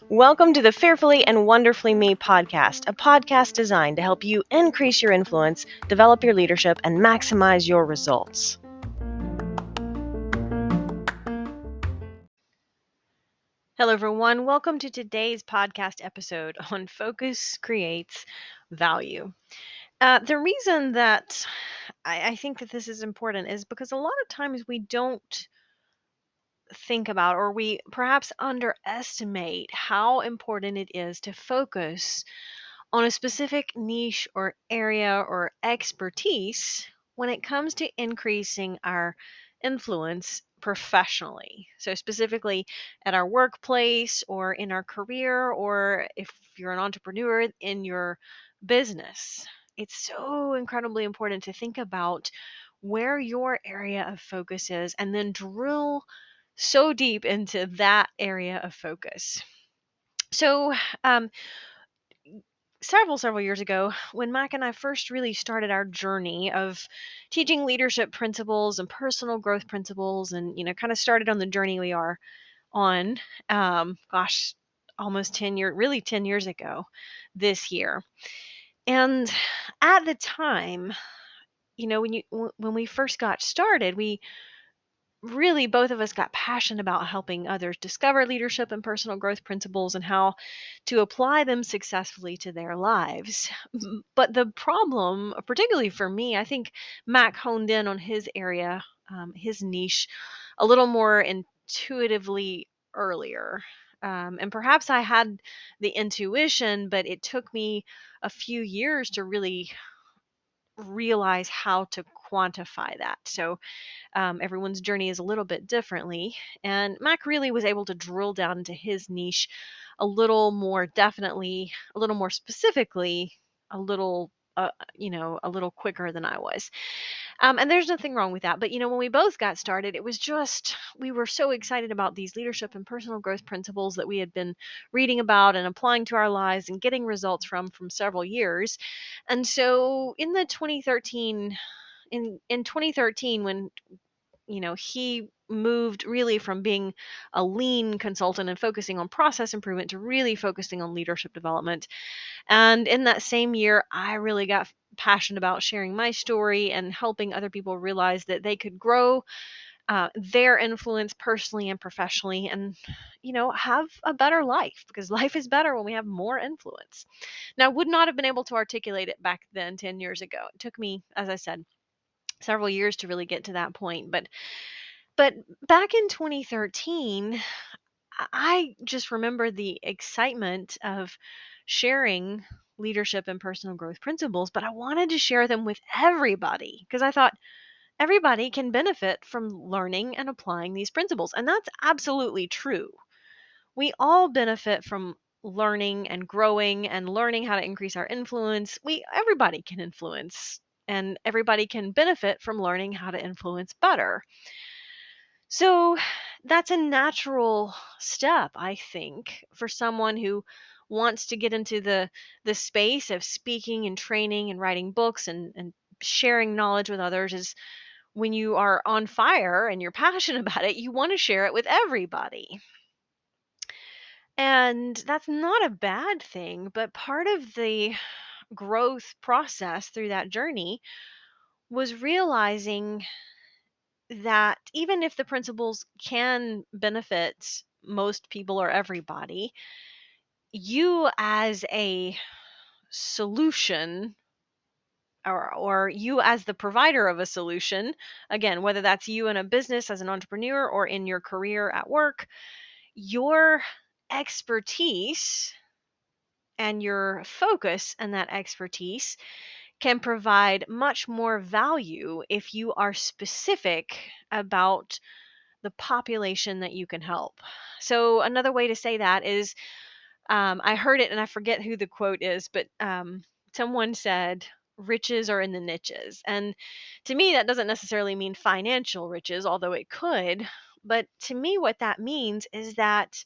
Welcome to the Fearfully and Wonderfully Me podcast, a podcast designed to help you increase your influence, develop your leadership, and maximize your results. Hello, everyone. Welcome to today's podcast episode on Focus Creates Value. The reason that I think that this is important is because a lot of times we don't think about, or we perhaps underestimate how important it is to focus on a specific niche or area or expertise when it comes to increasing our influence professionally. So, specifically at our workplace or in our career, or if you're an entrepreneur in your business, it's so incredibly important to think about where your area of focus is and then drill so deep into that area of focus. So, um, several years ago, when Mac and I first really started our journey of teaching leadership principles and personal growth principles, and kind of started on the journey we are on, gosh, almost 10 years ago this year. And at the time, when we first got started, we really, both of us got passionate about helping others discover leadership and personal growth principles and how to apply them successfully to their lives. But the problem, particularly for me, I think Mac honed in on his area, his niche, a little more intuitively earlier. And perhaps I had the intuition, but it took me a few years to really realize how to quantify that. So everyone's journey is a little bit differently. And Mac really was able to drill down into his niche a little more definitely, a little more specifically, a little, a little quicker than I was. And there's nothing wrong with that. But, when we both got started, it was just, we were so excited about these leadership and personal growth principles that we had been reading about and applying to our lives and getting results from several years. And so in 2013, when he moved really from being a lean consultant and focusing on process improvement to really focusing on leadership development. And in that same year, I really got passionate about sharing my story and helping other people realize that they could grow their influence personally and professionally, and have a better life, because life is better when we have more influence. Now, I would not have been able to articulate it back then 10 years ago. It took me, as I said, several years to really get to that point. But back in 2013, I just remember the excitement of sharing leadership and personal growth principles, but I wanted to share them with everybody because I thought everybody can benefit from learning and applying these principles. And that's absolutely true. We all benefit from learning and growing and learning how to increase our influence. Everybody can influence, and everybody can benefit from learning how to influence better. So that's a natural step, I think, for someone who wants to get into the space of speaking and training and writing books and sharing knowledge with others. Is when you are on fire and you're passionate about it, you want to share it with everybody. And that's not a bad thing, but part of the growth process through that journey was realizing that even if the principles can benefit most people or everybody, you as a solution, or you as the provider of a solution, again, whether that's you in a business as an entrepreneur or in your career at work, your expertise and your focus and that expertise can provide much more value if you are specific about the population that you can help. So another way to say that is, I heard it and I forget who the quote is, but someone said, riches are in the niches. And to me, that doesn't necessarily mean financial riches, although it could. But to me, what that means is that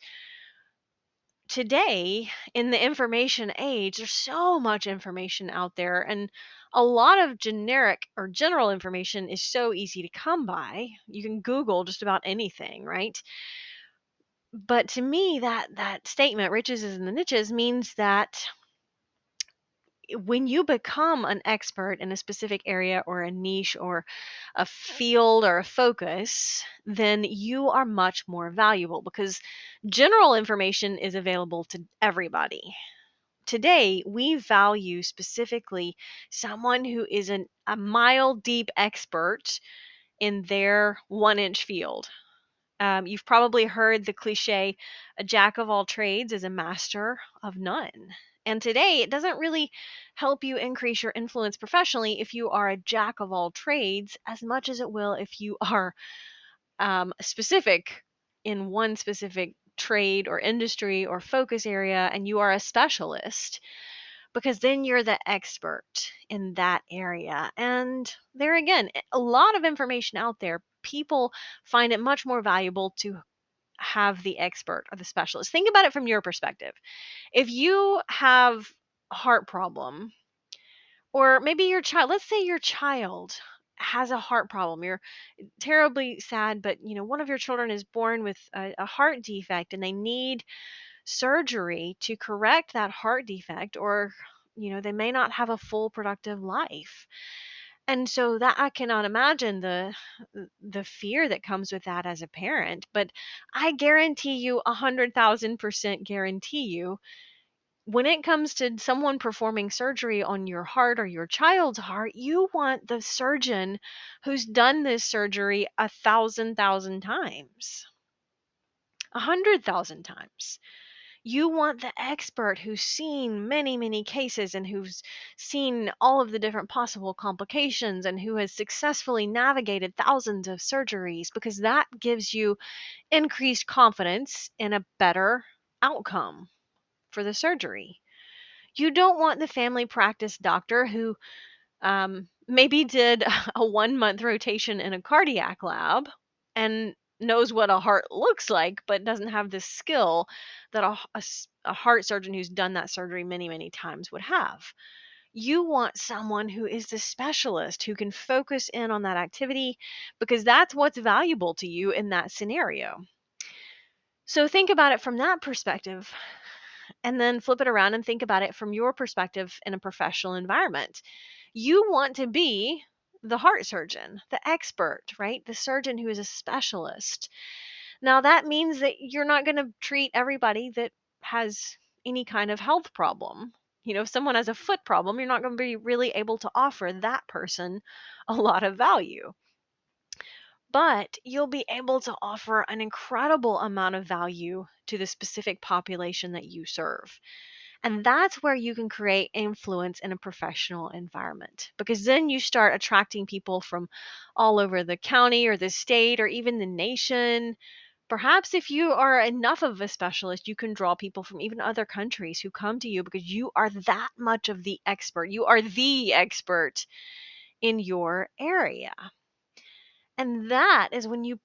today, in the information age, there's so much information out there, and a lot of generic or general information is so easy to come by. You can Google just about anything, right? But to me, that statement, riches is in the niches, means that when you become an expert in a specific area or a niche or a field or a focus, then you are much more valuable because general information is available to everybody. Today, we value specifically someone who is a mile deep expert in their 1 inch field. You've probably heard the cliche, a jack of all trades is a master of none. And today, it doesn't really help you increase your influence professionally if you are a jack of all trades as much as it will if you are specific in one specific trade or industry or focus area and you are a specialist, because then you're the expert in that area. And there again, a lot of information out there. People find it much more valuable to have the expert or the specialist. Think about it from your perspective. If you have a heart problem, or maybe your child, let's say your child has a heart problem. You're terribly sad, but one of your children is born with a heart defect and they need surgery to correct that heart defect, or they may not have a full productive life. And so that I cannot imagine the fear that comes with that as a parent. But I guarantee you, 100,000% guarantee you, when it comes to someone performing surgery on your heart or your child's heart, you want the surgeon who's done this surgery 1,000,000 times, 100,000 times. You want the expert who's seen many, many cases and who's seen all of the different possible complications and who has successfully navigated thousands of surgeries, because that gives you increased confidence in a better outcome for the surgery. You don't want the family practice doctor who maybe did a 1 month rotation in a cardiac lab and knows what a heart looks like, but doesn't have the skill that a heart surgeon who's done that surgery many, many times would have. You want someone who is the specialist who can focus in on that activity because that's what's valuable to you in that scenario. So think about it from that perspective and then flip it around and think about it from your perspective in a professional environment. You want to be the heart surgeon, the expert, right? The surgeon who is a specialist. Now, that means that you're not going to treat everybody that has any kind of health problem. If someone has a foot problem, you're not going to be really able to offer that person a lot of value. But you'll be able to offer an incredible amount of value to the specific population that you serve. And that's where you can create influence in a professional environment, because then you start attracting people from all over the county or the state or even the nation. Perhaps if you are enough of a specialist, you can draw people from even other countries who come to you because you are that much of the expert. You are the expert in your area. And that is when you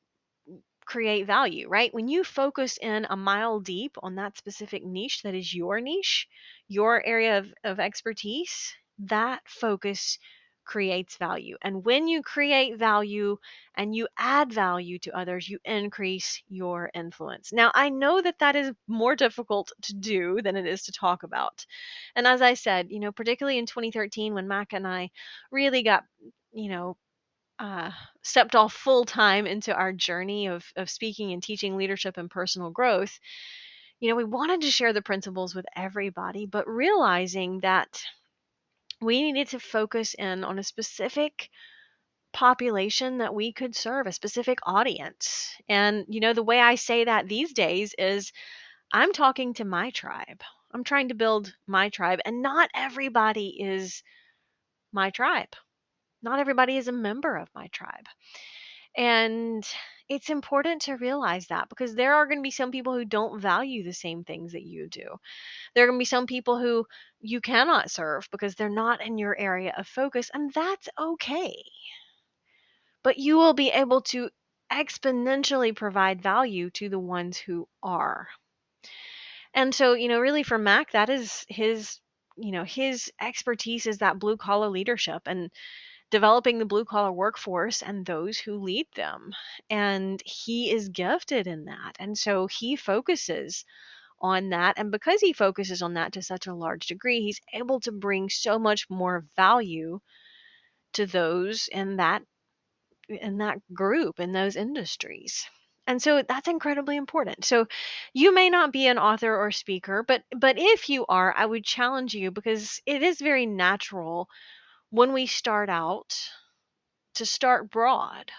create value, right? When you focus in a mile deep on that specific niche that is your niche, your area of expertise, that focus creates value. And when you create value and you add value to others, you increase your influence. Now, I know that that is more difficult to do than it is to talk about. And as I said, particularly in 2013, when Mac and I really got, you know, uh, stepped off full time into our journey of speaking and teaching leadership and personal growth, we wanted to share the principles with everybody, but realizing that we needed to focus in on a specific population that we could serve, a specific audience. And, the way I say that these days is I'm talking to my tribe. I'm trying to build my tribe, and not everybody is my tribe. Not everybody is a member of my tribe. And it's important to realize that, because there are going to be some people who don't value the same things that you do. There are going to be some people who you cannot serve because they're not in your area of focus, and that's okay. But you will be able to exponentially provide value to the ones who are. And so, really for Mac, that is his expertise is that blue collar leadership and developing the blue collar workforce and those who lead them. And he is gifted in that. And so he focuses on that. And because he focuses on that to such a large degree, he's able to bring so much more value to those in that group, in those industries. And so that's incredibly important. So you may not be an author or speaker, but if you are, I would challenge you, because it is very natural when we start out to start broad.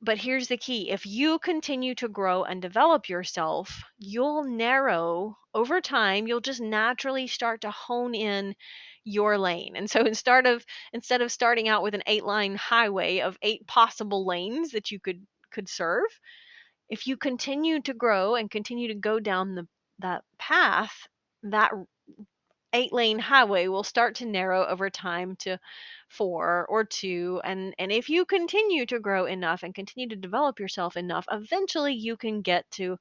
But here's the key: if you continue to grow and develop yourself, you'll narrow over time, you'll just naturally start to hone in your lane. And so instead of starting out with an 8-line highway of 8 possible lanes that you could serve, if you continue to grow and continue to go down that path, that 8-lane highway will start to narrow over time to 4 or 2. And if you continue to grow enough and continue to develop yourself enough, eventually you can get to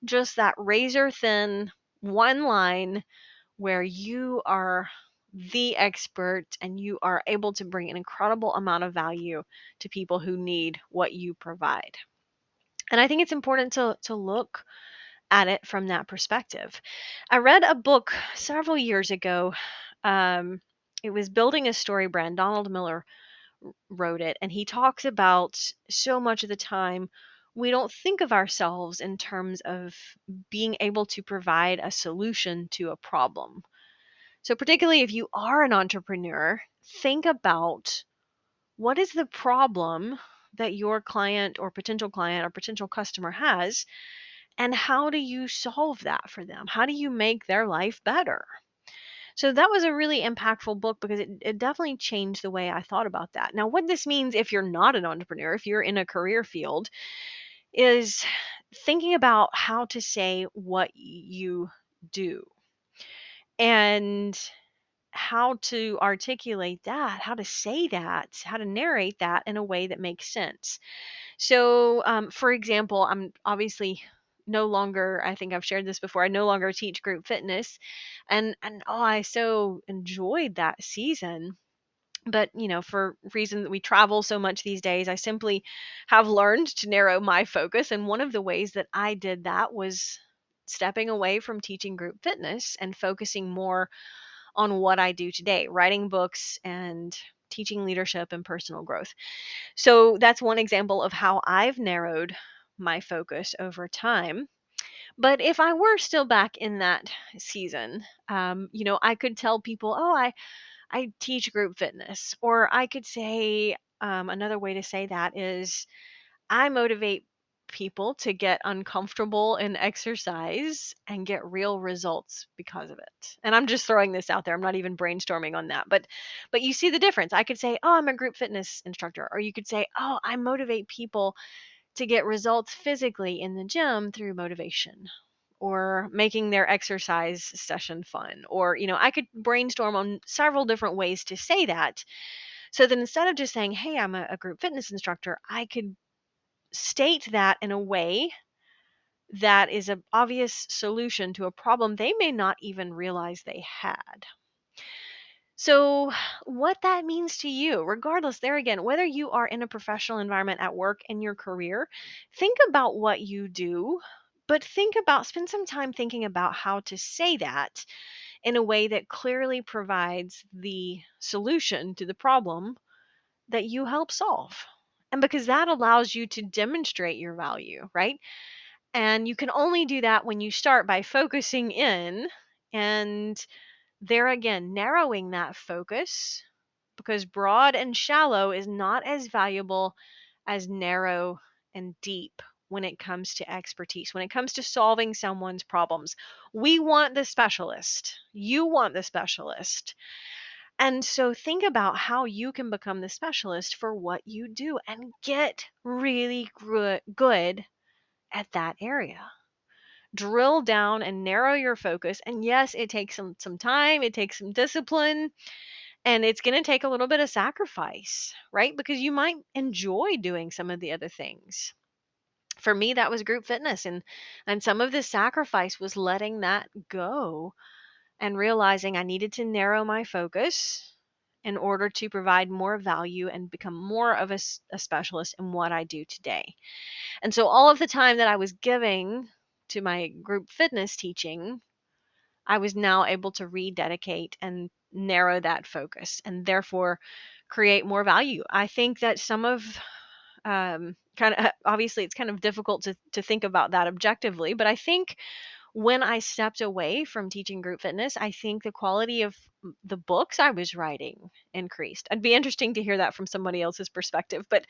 just that razor thin one line where you are the expert and you are able to bring an incredible amount of value to people who need what you provide. And I think it's important to look at it from that perspective. I read a book several years ago. It was Building a Story Brand. Donald Miller wrote it, and he talks about so much of the time we don't think of ourselves in terms of being able to provide a solution to a problem. So, particularly if you are an entrepreneur, think about what is the problem that your client or potential customer has, and how do you solve that for them? How do you make their life better? So that was a really impactful book because it definitely changed the way I thought about that. Now, what this means if you're not an entrepreneur, if you're in a career field, is thinking about how to say what you do and how to articulate that, how to say that, how to narrate that in a way that makes sense. So, for example, I'm obviously no longer, I think I've shared this before, I no longer teach group fitness. And oh, I so enjoyed that season. But, for reason that we travel so much these days, I simply have learned to narrow my focus. And one of the ways that I did that was stepping away from teaching group fitness and focusing more on what I do today, writing books and teaching leadership and personal growth. So that's one example of how I've narrowed my focus over time. But if I were still back in that season, I could tell people, oh, I teach group fitness. Or I could say, another way to say that is, I motivate people to get uncomfortable in exercise and get real results because of it. And I'm just throwing this out there. I'm not even brainstorming on that. But you see the difference. I could say, "Oh, I'm a group fitness instructor." Or you could say, "Oh, I motivate people to get results physically in the gym through motivation." Or making their exercise session fun. Or, I could brainstorm on several different ways to say that. So that instead of just saying, "Hey, I'm a group fitness instructor," I could state that in a way that is an obvious solution to a problem they may not even realize they had. So, what that means to you, regardless, there again, whether you are in a professional environment at work in your career, think about what you do, but spend some time thinking about how to say that in a way that clearly provides the solution to the problem that you help solve. And because that allows you to demonstrate your value, right? And you can only do that when you start by focusing in and there again, narrowing that focus, because broad and shallow is not as valuable as narrow and deep when it comes to expertise, when it comes to solving someone's problems. We want the specialist. You want the specialist. And so think about how you can become the specialist for what you do and get really good at that area. Drill down and narrow your focus. And yes, it takes some time, it takes some discipline, and it's going to take a little bit of sacrifice, right? Because you might enjoy doing some of the other things. For me, that was group fitness, and some of the sacrifice was letting that go and realizing I needed to narrow my focus in order to provide more value and become more of a specialist in what I do today. And so all of the time that I was giving to my group fitness teaching, I was now able to rededicate and narrow that focus and therefore create more value. I think that some of kind of obviously it's kind of difficult to think about that objectively, but I think when I stepped away from teaching group fitness, I think the quality of the books I was writing increased. It'd be interesting to hear that from somebody else's perspective, but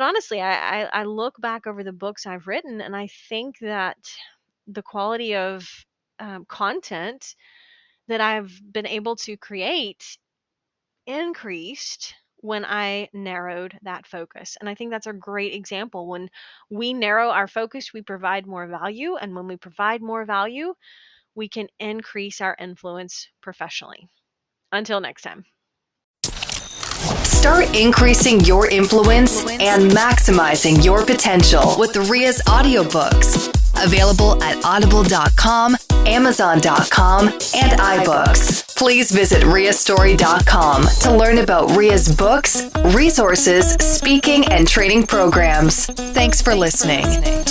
honestly, I look back over the books I've written, and I think that the quality of content that I've been able to create increased when I narrowed that focus. And I think that's a great example. When we narrow our focus, we provide more value. And when we provide more value, we can increase our influence professionally. Until next time. Start increasing your influence and maximizing your potential with Ria's audiobooks. Available at audible.com, amazon.com, and iBooks. Please visit riastory.com to learn about Ria's books, resources, speaking, and training programs. Thanks for listening.